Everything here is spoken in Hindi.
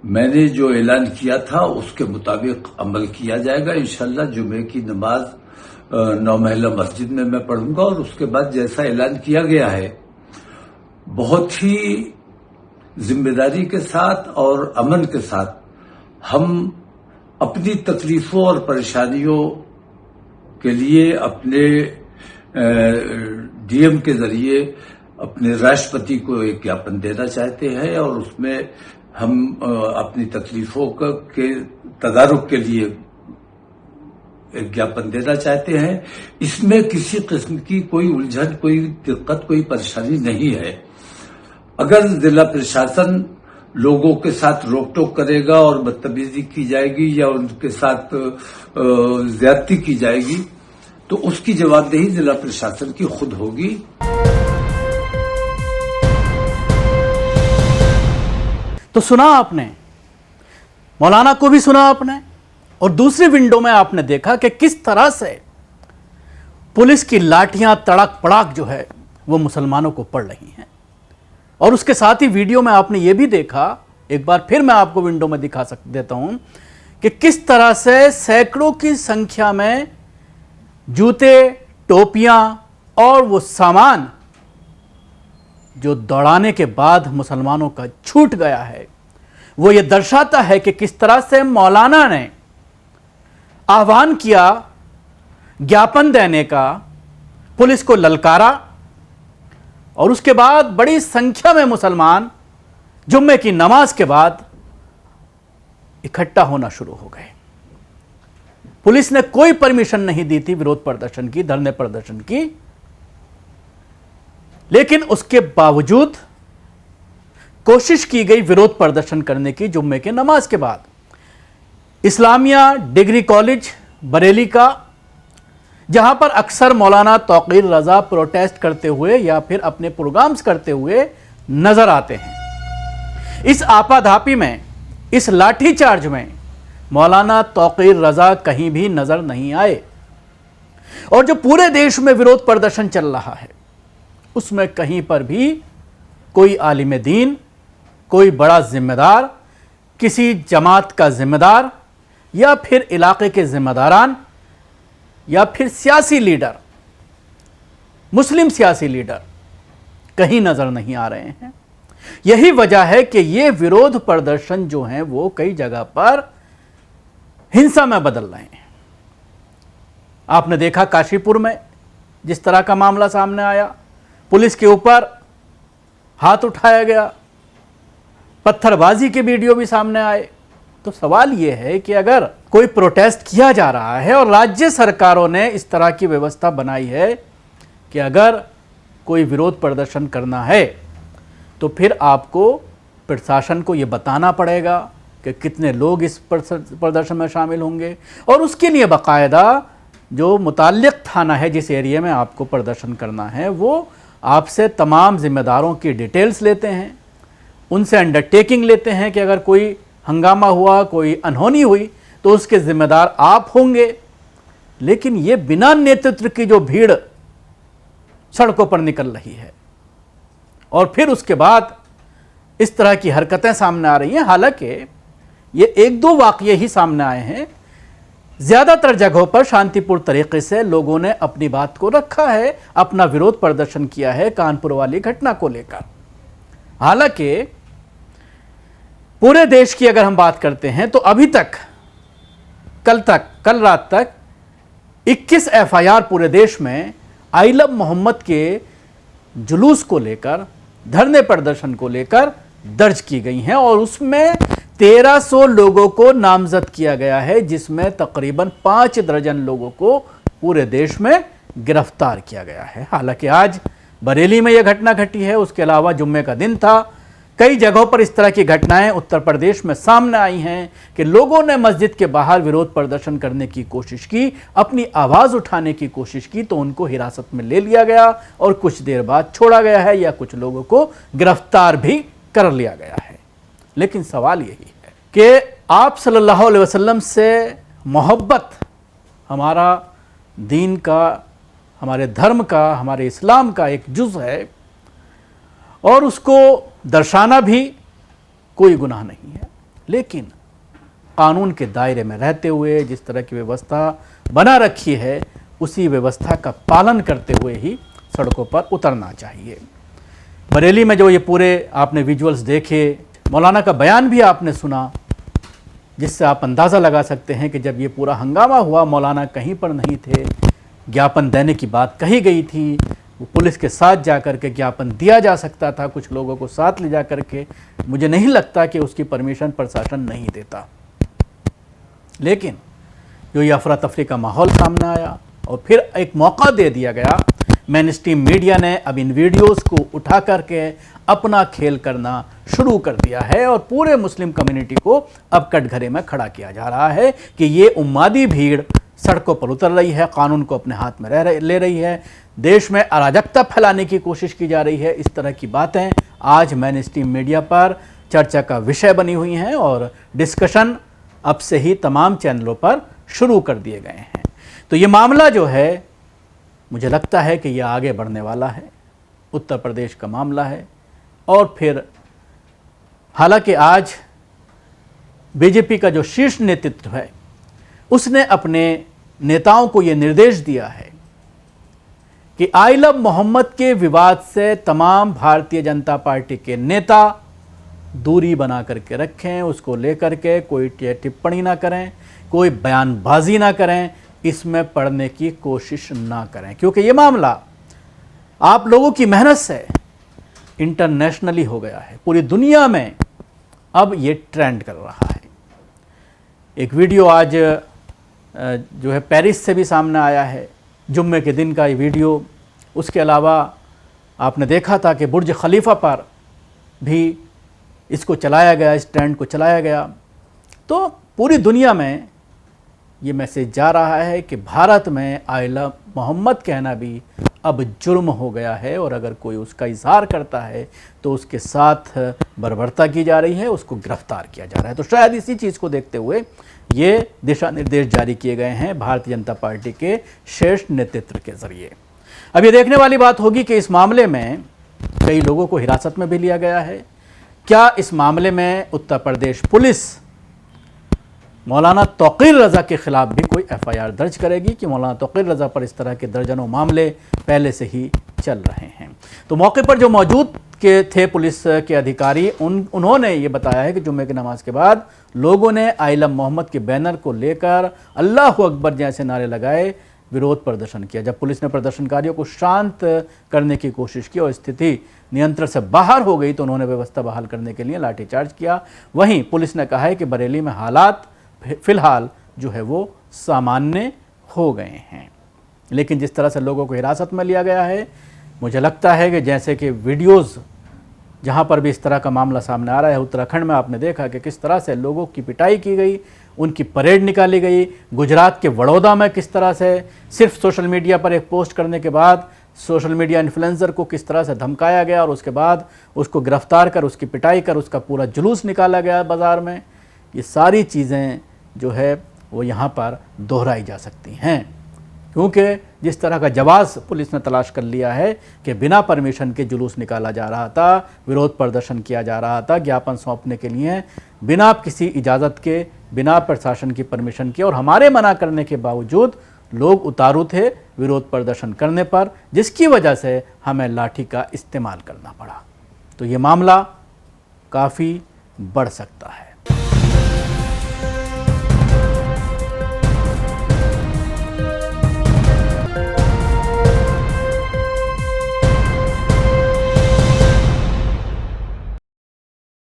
मैंने जो ऐलान किया था उसके मुताबिक अमल किया जाएगा। इंशाल्लाह जुमे की नमाज 9 महला मस्जिद में मैं पढ़ूंगा और उसके बाद जैसा ऐलान किया गया है बहुत ही जिम्मेदारी के साथ और अमन के साथ हम अपनी तकलीफों और परेशानियों के लिए अपने डीएम के जरिए अपने राष्ट्रपति को एक ज्ञापन देना चाहते हैं और उसमें हम अपनी तकलीफों के तदारुक के लिए एक ज्ञापन देना चाहते हैं। इसमें किसी किस्म की कोई उलझन, कोई दिक्कत, कोई परेशानी नहीं है। अगर जिला प्रशासन लोगों के साथ रोक टोक करेगा और बदतमीजी की जाएगी या उनके साथ ज्यादती की जाएगी तो उसकी जवाबदेही जिला प्रशासन की खुद होगी। तो सुना आपने, मौलाना को भी सुना आपने, और दूसरी विंडो में आपने देखा कि किस तरह से पुलिस की लाठियां तड़क पड़ाक जो है वो मुसलमानों को पड़ रही हैं। और उसके साथ ही वीडियो में आपने ये भी देखा, एक बार फिर मैं आपको विंडो में दिखा देता हूं कि किस तरह से सैकड़ों की संख्या में जूते, टोपियां और वो सामान जो दौड़ाने के बाद मुसलमानों का छूट गया है, वो ये दर्शाता है कि किस तरह से मौलाना ने आह्वान किया ज्ञापन देने का, पुलिस को ललकारा और उसके बाद बड़ी संख्या में मुसलमान जुम्मे की नमाज के बाद इकट्ठा होना शुरू हो गए। पुलिस ने कोई परमिशन नहीं दी थी विरोध प्रदर्शन की, धरने प्रदर्शन की, लेकिन उसके बावजूद कोशिश की गई विरोध प्रदर्शन करने की जुम्मे के नमाज के बाद। इस्लामिया डिग्री कॉलेज बरेली का, जहां पर अक्सर मौलाना तौकीर रजा प्रोटेस्ट करते हुए या फिर अपने प्रोग्राम्स करते हुए नजर आते हैं, इस आपाधापी में, इस लाठीचार्ज में मौलाना तौकीर रजा कहीं भी नजर नहीं आए। और जो पूरे देश में विरोध प्रदर्शन चल रहा है उसमें कहीं पर भी कोई आलिम दीन, कोई बड़ा जिम्मेदार, किसी जमात का जिम्मेदार या फिर इलाके के जिम्मेदारान या फिर सियासी लीडर, मुस्लिम सियासी लीडर कहीं नजर नहीं आ रहे हैं। यही वजह है कि ये विरोध प्रदर्शन जो हैं वो कई जगह पर हिंसा में बदल रहे हैं। आपने देखा काशीपुर में जिस तरह का मामला सामने आया, पुलिस के ऊपर हाथ उठाया गया, पत्थरबाजी के वीडियो भी सामने आए। तो सवाल यह है कि अगर कोई प्रोटेस्ट किया जा रहा है और राज्य सरकारों ने इस तरह की व्यवस्था बनाई है कि अगर कोई विरोध प्रदर्शन करना है तो फिर आपको प्रशासन को यह बताना पड़ेगा कि कितने लोग इस प्रदर्शन में शामिल होंगे और उसके लिए बाकायदा जो मुताल्लिक़ थाना है जिस एरिया में आपको प्रदर्शन करना है वो आपसे तमाम जिम्मेदारों की डिटेल्स लेते हैं, उनसे अंडरटेकिंग लेते हैं कि अगर कोई हंगामा हुआ, कोई अनहोनी हुई तो उसके जिम्मेदार आप होंगे। लेकिन ये बिना नेतृत्व की जो भीड़ सड़कों पर निकल रही है और फिर उसके बाद इस तरह की हरकतें सामने आ रही हैं। हालांकि ये एक दो वाकये ही सामने आए हैं, ज्यादातर जगहों पर शांतिपूर्ण तरीके से लोगों ने अपनी बात को रखा है, अपना विरोध प्रदर्शन किया है कानपुर वाली घटना को लेकर। हालांकि पूरे देश की अगर हम बात करते हैं तो अभी तक कल रात तक 21 एफआईआर पूरे देश में आई लव मोहम्मद के जुलूस को लेकर, धरने प्रदर्शन को लेकर दर्ज की गई हैं और उसमें 1300 लोगों को नामजद किया गया है, जिसमें तकरीबन 5 दर्जन लोगों को पूरे देश में गिरफ्तार किया गया है। हालांकि आज बरेली में यह घटना घटी है, उसके अलावा जुम्मे का दिन था। कई जगहों पर इस तरह की घटनाएं उत्तर प्रदेश में सामने आई हैं कि लोगों ने मस्जिद के बाहर विरोध प्रदर्शन करने की कोशिश की, अपनी आवाज उठाने की कोशिश की तो उनको हिरासत में ले लिया गया और कुछ देर बाद छोड़ा गया है या कुछ लोगों को गिरफ्तार भी कर लिया गया है। लेकिन सवाल यही है कि आप सल्लल्लाहु अलैहि वसल्लम से मोहब्बत हमारा दीन का, हमारे धर्म का, हमारे इस्लाम का एक जुज़ है और उसको दर्शाना भी कोई गुनाह नहीं है। लेकिन कानून के दायरे में रहते हुए जिस तरह की व्यवस्था बना रखी है उसी व्यवस्था का पालन करते हुए ही सड़कों पर उतरना चाहिए। बरेली में जो ये पूरे आपने विजुअल्स देखे, मौलाना का बयान भी आपने सुना, जिससे आप अंदाज़ा लगा सकते हैं कि जब ये पूरा हंगामा हुआ मौलाना कहीं पर नहीं थे, ज्ञापन देने की बात कही गई थी, वो पुलिस के साथ जा कर के ज्ञापन दिया जा सकता था, कुछ लोगों को साथ ले जा कर के, मुझे नहीं लगता कि उसकी परमिशन प्रशासन नहीं देता। लेकिन जो ये अफरा तफरी का माहौल सामने आया और फिर एक मौका दे दिया गया, मेन स्ट्रीम मीडिया ने अब इन वीडियोस को उठा करके अपना खेल करना शुरू कर दिया है और पूरे मुस्लिम कम्युनिटी को अब कटघरे में खड़ा किया जा रहा है कि ये उम्मादी भीड़ सड़कों पर उतर रही है, कानून को अपने हाथ में ले रही है, देश में अराजकता फैलाने की कोशिश की जा रही है। इस तरह की बातें आज मेन स्ट्रीम मीडिया पर चर्चा का विषय बनी हुई हैं और डिस्कशन अब से ही तमाम चैनलों पर शुरू कर दिए गए हैं। तो ये मामला जो है मुझे लगता है कि यह आगे बढ़ने वाला है, उत्तर प्रदेश का मामला है। और फिर हालांकि आज बीजेपी का जो शीर्ष नेतृत्व है उसने अपने नेताओं को यह निर्देश दिया है कि आई लव मोहम्मद के विवाद से तमाम भारतीय जनता पार्टी के नेता दूरी बना करके रखें, उसको लेकर के कोई टिप्पणी ना करें, कोई बयानबाजी ना करें, इसमें पढ़ने की कोशिश ना करें, क्योंकि ये मामला आप लोगों की मेहनत से इंटरनेशनली हो गया है, पूरी दुनिया में अब ये ट्रेंड कर रहा है। एक वीडियो आज जो है पेरिस से भी सामने आया है, जुम्मे के दिन का ये वीडियो। उसके अलावा आपने देखा था कि बुर्ज खलीफा पर भी इसको चलाया गया, इस ट्रेंड को चलाया गया। तो पूरी दुनिया में ये मैसेज जा रहा है कि भारत में आई लव मोहम्मद कहना भी अब जुर्म हो गया है और अगर कोई उसका इजहार करता है तो उसके साथ बर्बरता की जा रही है, उसको गिरफ्तार किया जा रहा है। तो शायद इसी चीज़ को देखते हुए ये दिशा निर्देश जारी किए गए हैं भारतीय जनता पार्टी के शीर्ष नेतृत्व के जरिए। अब ये देखने वाली बात होगी कि इस मामले में कई लोगों को हिरासत में भी लिया गया है। क्या इस मामले में उत्तर प्रदेश पुलिस मौलाना तौकीर रज़ा के खिलाफ भी कोई एफआईआर दर्ज करेगी कि मौलाना तौकीर रज़ा पर इस तरह के दर्जनों मामले पहले से ही चल रहे हैं। तो मौके पर जो मौजूद के थे पुलिस के अधिकारी उन्होंने ये बताया है कि जुम्मे की नमाज के बाद लोगों ने आई लव मोहम्मद के बैनर को लेकर अल्लाह अकबर जैसे नारे लगाए, विरोध प्रदर्शन किया। जब पुलिस ने प्रदर्शनकारियों को शांत करने की कोशिश की और स्थिति नियंत्रण से बाहर हो गई तो उन्होंने व्यवस्था बहाल करने के लिए लाठीचार्ज किया। वहीं पुलिस ने कहा है कि बरेली में हालात फिलहाल जो है वो सामान्य हो गए हैं, लेकिन जिस तरह से लोगों को हिरासत में लिया गया है, मुझे लगता है कि जैसे कि वीडियोज़ जहाँ पर भी इस तरह का मामला सामने आ रहा है, उत्तराखंड में आपने देखा कि किस तरह से लोगों की पिटाई की गई, उनकी परेड निकाली गई। गुजरात के वडोदरा में किस तरह से सिर्फ सोशल मीडिया पर एक पोस्ट करने के बाद सोशल मीडिया इन्फ्लुएंसर को किस तरह से धमकाया गया और उसके बाद उसको गिरफ्तार कर उसकी पिटाई कर उसका पूरा जुलूस निकाला गया बाज़ार में। ये सारी चीज़ें जो है वो यहाँ पर दोहराई जा सकती हैं, क्योंकि जिस तरह का जवाब पुलिस ने तलाश कर लिया है कि बिना परमिशन के जुलूस निकाला जा रहा था, विरोध प्रदर्शन किया जा रहा था ज्ञापन सौंपने के लिए, बिना किसी इजाज़त के, बिना प्रशासन की परमिशन के, और हमारे मना करने के बावजूद लोग उतारू थे विरोध प्रदर्शन करने पर, जिसकी वजह से हमें लाठी का इस्तेमाल करना पड़ा। तो ये मामला काफ़ी बढ़ सकता है।